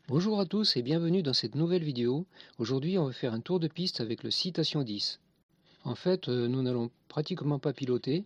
Bonjour à tous et bienvenue dans cette nouvelle vidéo. Aujourd'hui on va faire un tour de piste avec le Citation 10. En fait nous n'allons pratiquement pas piloter,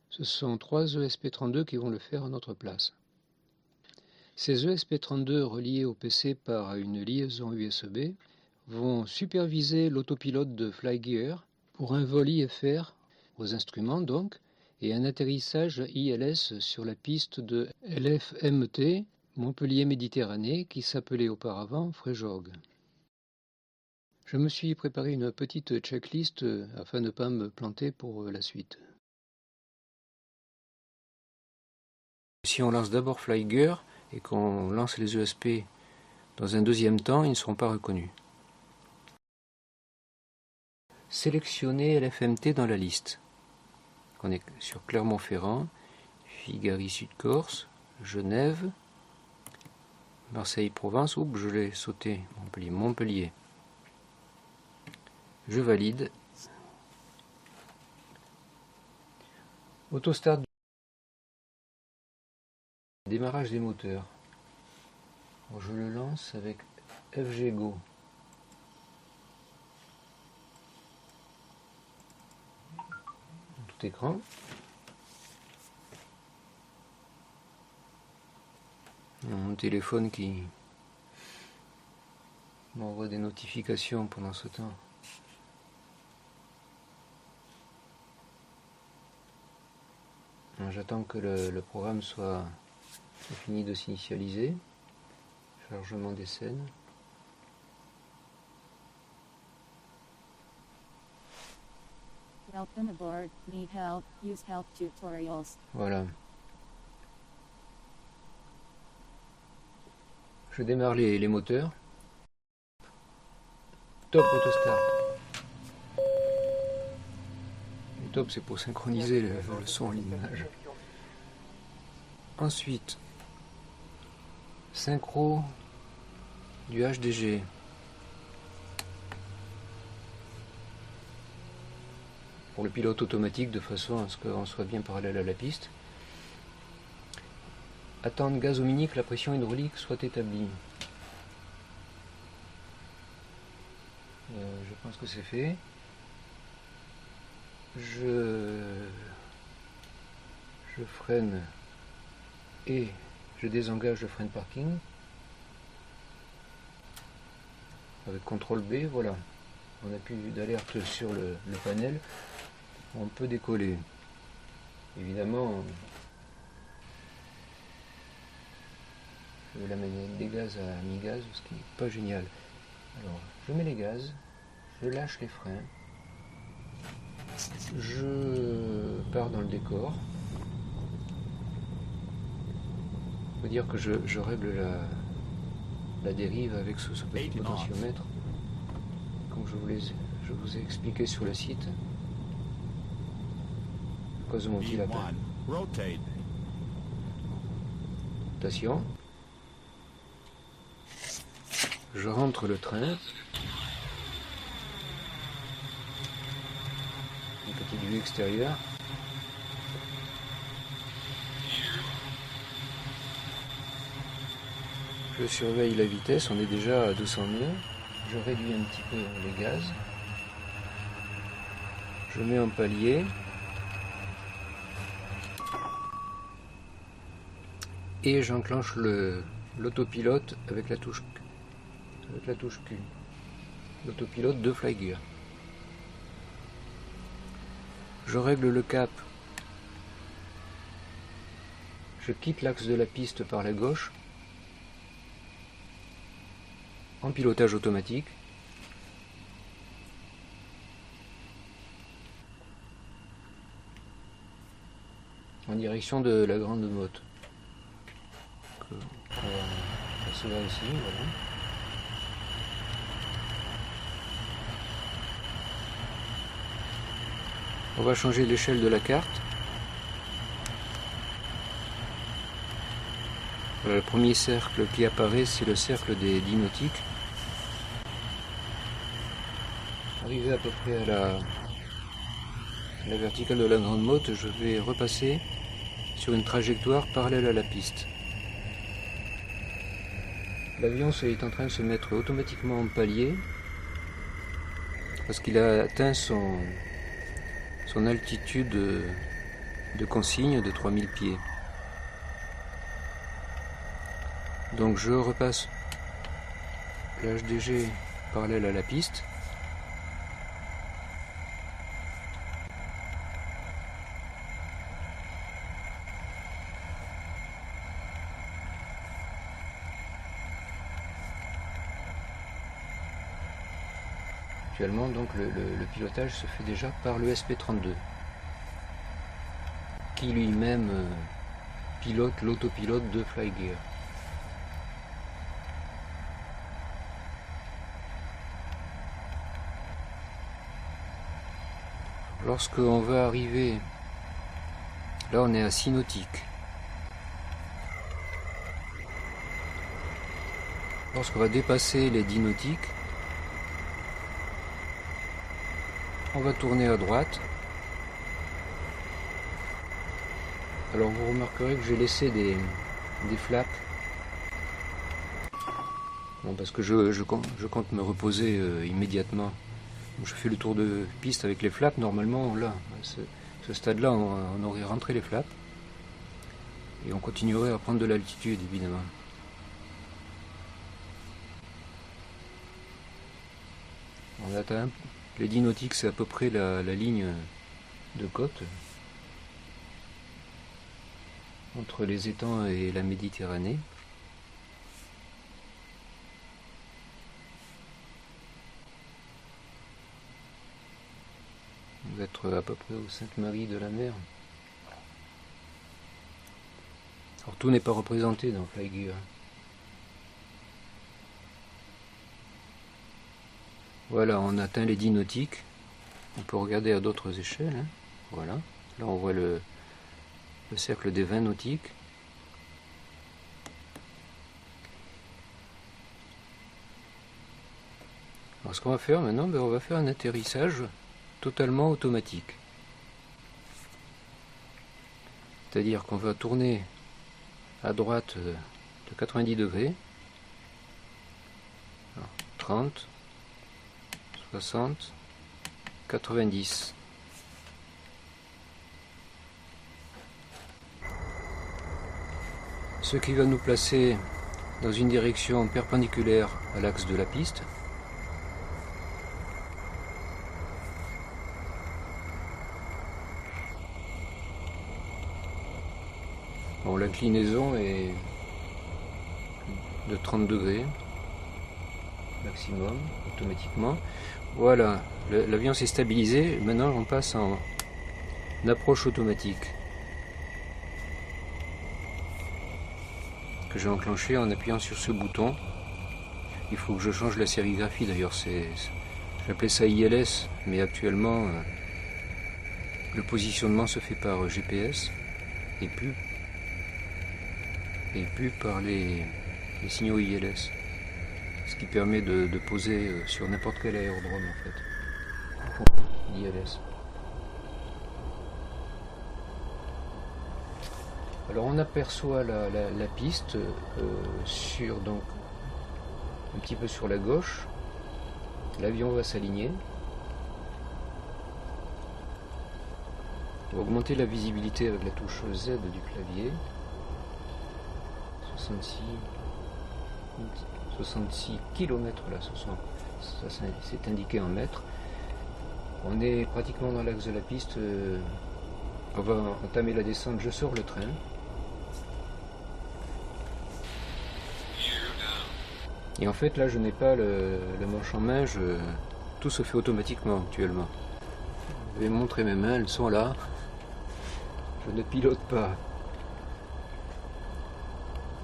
ce sont 3 ESP32 qui vont le faire à notre place. Ces ESP32 reliés au PC par une liaison USB vont superviser l'autopilote de Flygear pour un vol IFR aux instruments donc et un atterrissage ILS sur la piste de LFMT Montpellier-Méditerranée qui s'appelait auparavant Fréjorgue. Je me suis préparé une petite checklist afin de ne pas me planter pour la suite. Si on lance d'abord Flygear et qu'on lance les ESP dans un deuxième temps, ils ne seront pas reconnus. Sélectionnez LFMT dans la liste. On est sur Clermont-Ferrand, Figari-Sud-Corse, Genève, Marseille-Provence, oups, je l'ai sauté, Montpellier. Je valide. Autostart. Démarrage des moteurs. Bon, je le lance avec FGGo. Tout écran. Mon téléphone qui m'envoie des notifications pendant ce temps. J'attends que le programme soit fini de s'initialiser. Chargement des scènes. Welcome aboard. Need help? Use help tutorials. Voilà. Je démarre les moteurs. Top Autostart. Le top c'est pour synchroniser le son et l'image. Ensuite, synchro du HDG. Pour le pilote automatique de façon à ce qu'on soit bien parallèle à la piste. Attendre gaz au mini que la pression hydraulique soit établie. Je pense que c'est fait. Je freine et je désengage le frein de parking. Avec CTRL B, voilà. On appuie d'alerte sur le panel. On peut décoller. Évidemment, je mets la manette des gaz à mi-gaz, ce qui n'est pas génial. Alors, je mets les gaz, je lâche les freins, je pars dans le décor. Il faut dire que je règle la dérive avec ce petit potentiomètre, comme je vous ai expliqué sur le site. À cause de mon petit lapin. Rotation. Je rentre le train. Une petite vue extérieure. Je surveille la vitesse, on est déjà à 200 nœuds. Je réduis un petit peu les gaz. Je mets en palier. Et j'enclenche l'autopilote avec la touche Q. L'autopilote de Flygear. Je règle le cap. Je quitte l'axe de la piste par la gauche. En pilotage automatique. En direction de la grande motte. On va se voir ici, voilà. On va changer l'échelle de la carte. Voilà, le premier cercle qui apparaît, c'est le cercle des 10 nautiques. Arrivé à peu près à la verticale de la grande motte, je vais repasser sur une trajectoire parallèle à la piste. L'avion est en train de se mettre automatiquement en palier parce qu'il a atteint son altitude de consigne de 3000 pieds. Donc je repasse l'HDG parallèle à la piste. Actuellement, donc le pilotage se fait déjà par le SP32 qui lui-même pilote l'autopilote de Flygear. Lorsqu'on va arriver, là on est à 6 nautiques. Lorsqu'on va dépasser les 10 nautiques, on va tourner à droite. Alors vous remarquerez que j'ai laissé des flaps. Bon, parce que je compte me reposer immédiatement. Donc je fais le tour de piste avec les flaps. Normalement, là, à ce stade-là, on aurait rentré les flaps. Et on continuerait à prendre de l'altitude, évidemment. On atteint les 10 nautiques, c'est à peu près la ligne de côte entre les étangs et la Méditerranée. On va être à peu près au Sainte-Marie de la Mer. Alors tout n'est pas représenté dans Flygear. Voilà, on atteint les 10 nautiques. On peut regarder à d'autres échelles. Hein. Voilà, là on voit le cercle des 20 nautiques. Alors ce qu'on va faire maintenant, on va faire un atterrissage totalement automatique. C'est-à-dire qu'on va tourner à droite de 90 degrés. Alors, 30, 60, 90. Ce qui va nous placer dans une direction perpendiculaire à l'axe de la piste. Bon, l'inclinaison est de 30 degrés maximum, automatiquement. Voilà, l'avion s'est stabilisé. Maintenant, on passe en approche automatique que j'ai enclenché en appuyant sur ce bouton. Il faut que je change la sérigraphie d'ailleurs. J'appelais ça ILS, mais actuellement le positionnement se fait par GPS et plus par les signaux ILS, ce qui permet de poser sur n'importe quel aérodrome en fait, l'ILS. Alors on aperçoit la piste donc un petit peu sur la gauche. L'avion va s'aligner. On va augmenter la visibilité avec la touche Z du clavier. 66 km là, ça c'est indiqué en mètres. On est pratiquement dans l'axe de la piste. On va entamer la descente. Je sors le train. Et en fait là je n'ai pas le manche en main, tout se fait automatiquement actuellement. Je vais montrer mes mains, elles sont là. Je ne pilote pas.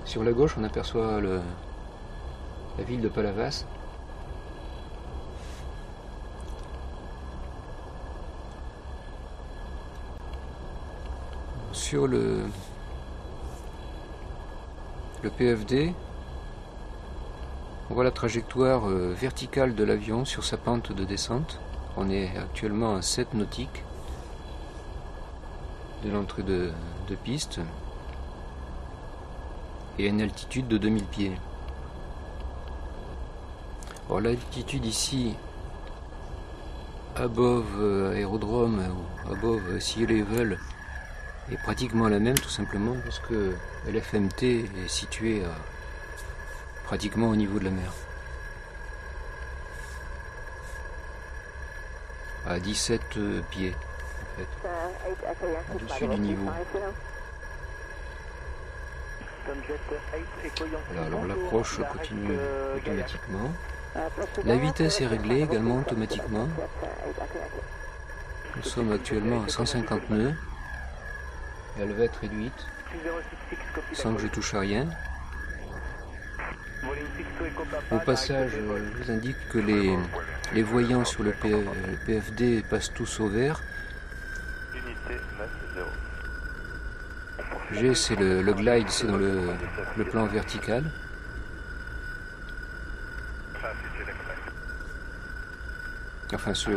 Sur la gauche on aperçoit la ville de Palavas. Sur le PFD, on voit la trajectoire verticale de l'avion sur sa pente de descente. On est actuellement à 7 nautiques de l'entrée de piste et à une altitude de 2000 pieds. Alors l'altitude ici, above aérodrome ou above sea level, est pratiquement la même, tout simplement parce que l'FMT est situé pratiquement au niveau de la mer. À 17 pieds, en fait, au-dessus du niveau. Voilà, alors l'approche continue automatiquement. La vitesse est réglée également automatiquement. Nous sommes actuellement à 150 nœuds. Elle va être réduite sans que je touche à rien. Au passage, je vous indique que les voyants sur le PFD passent tous au vert. G, c'est le glide, c'est dans le plan vertical. Enfin, sur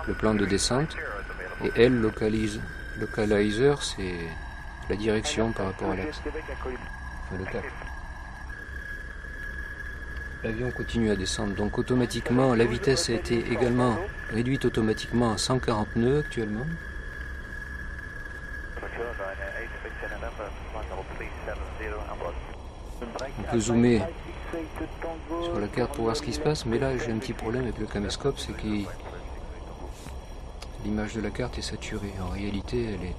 le plan de descente. Et L, localizer, c'est la direction par rapport à l'axe. Enfin, le cap. L'avion continue à descendre, donc automatiquement, la vitesse a été également réduite automatiquement à 140 nœuds actuellement. On peut zoomer sur la carte pour voir ce qui se passe, mais là j'ai un petit problème avec le caméscope, c'est que l'image de la carte est saturée. En réalité, elle est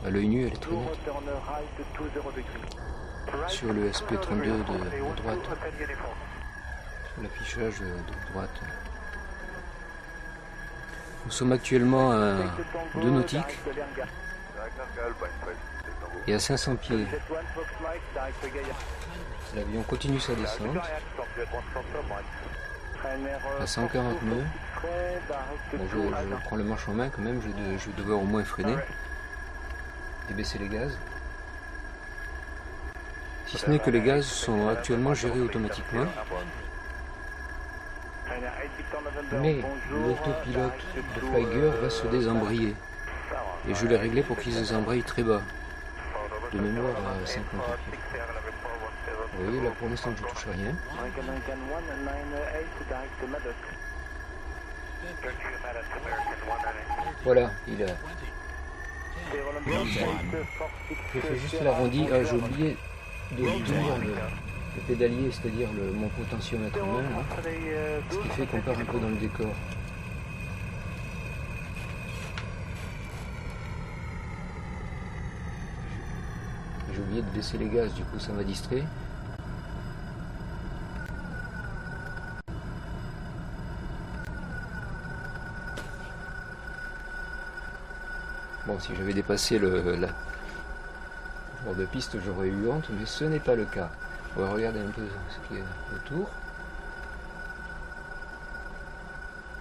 à l'œil nu, elle est très nette. Sur le SP32 de droite, sur l'affichage de droite. Nous sommes actuellement à 2 nautiques et à 500 pieds. L'avion continue sa descente à 140 nœuds. Bon, je prends le manche en main quand même, je vais devoir au moins freiner et baisser les gaz. Si ce n'est que les gaz sont actuellement gérés automatiquement. Mais l'autopilote de Flygeur va se désembrayer. Et je l'ai réglé pour qu'il se désembraye très bas. De mémoire à 50 pieds. Vous voyez, là pour l'instant je ne touche à rien. Voilà, il a... Je fais juste l'arrondi. Ah, j'ai oublié de tenir le pédalier, c'est-à-dire mon potentiomètre en main, hein, ce qui fait qu'on part un peu dans le décor. J'ai oublié de baisser les gaz, du coup ça m'a distrait. Bon, si j'avais dépassé la bord de piste, j'aurais eu honte, mais ce n'est pas le cas. On va regarder un peu ce qui est autour.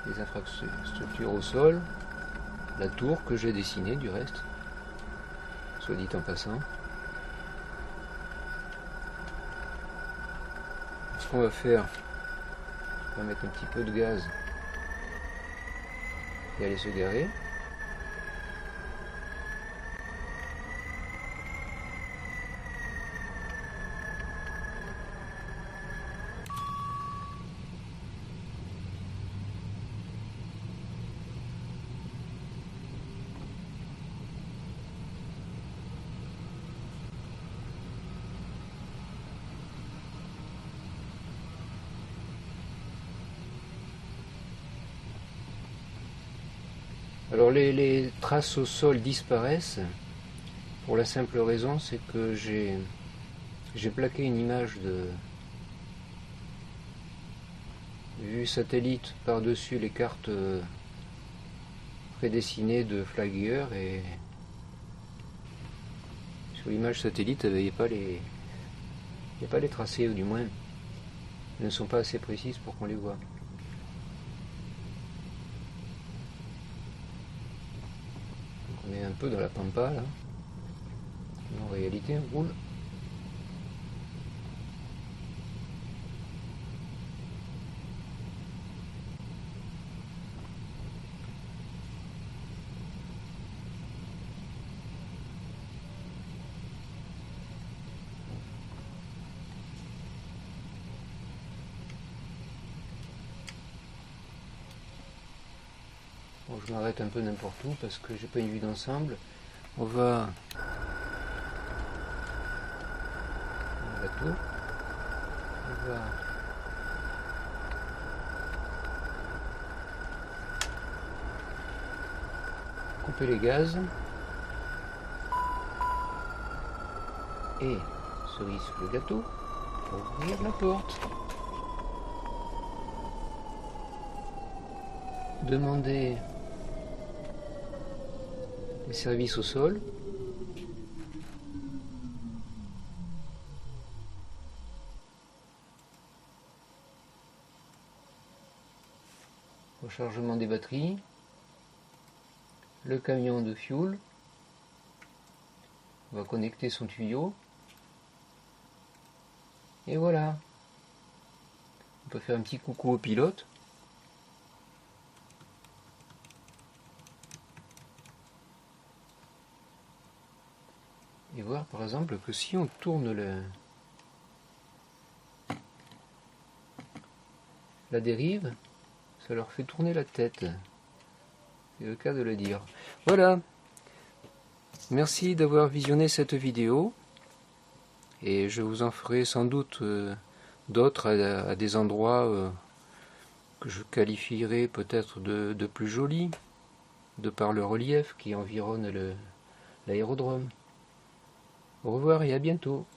Les infrastructures au sol, la tour que j'ai dessinée du reste, soit dit en passant. Ce qu'on va faire, on va mettre un petit peu de gaz et aller se garer. Alors les traces au sol disparaissent pour la simple raison, c'est que j'ai plaqué une image de vue satellite par-dessus les cartes prédessinées de Flygeur, et sur l'image satellite, il n'y a pas les tracés, ou du moins elles ne sont pas assez précises pour qu'on les voit. On est un peu dans la pampa là. En réalité, on roule. je m'arrête un peu n'importe où parce que j'ai pas une vue d'ensemble. On va tout. On va couper les gaz et cerise sur le gâteau, ouvrir la porte. Demander les services au sol. Rechargement des batteries. Le camion de fuel. On va connecter son tuyau. Et voilà. On peut faire un petit coucou au pilote. Et voir par exemple que si on tourne la dérive, ça leur fait tourner la tête. C'est le cas de le dire. Voilà. Merci d'avoir visionné cette vidéo. Et je vous en ferai sans doute d'autres à des endroits que je qualifierais peut-être de plus jolis, de par le relief qui environne l'aérodrome. Au revoir et à bientôt.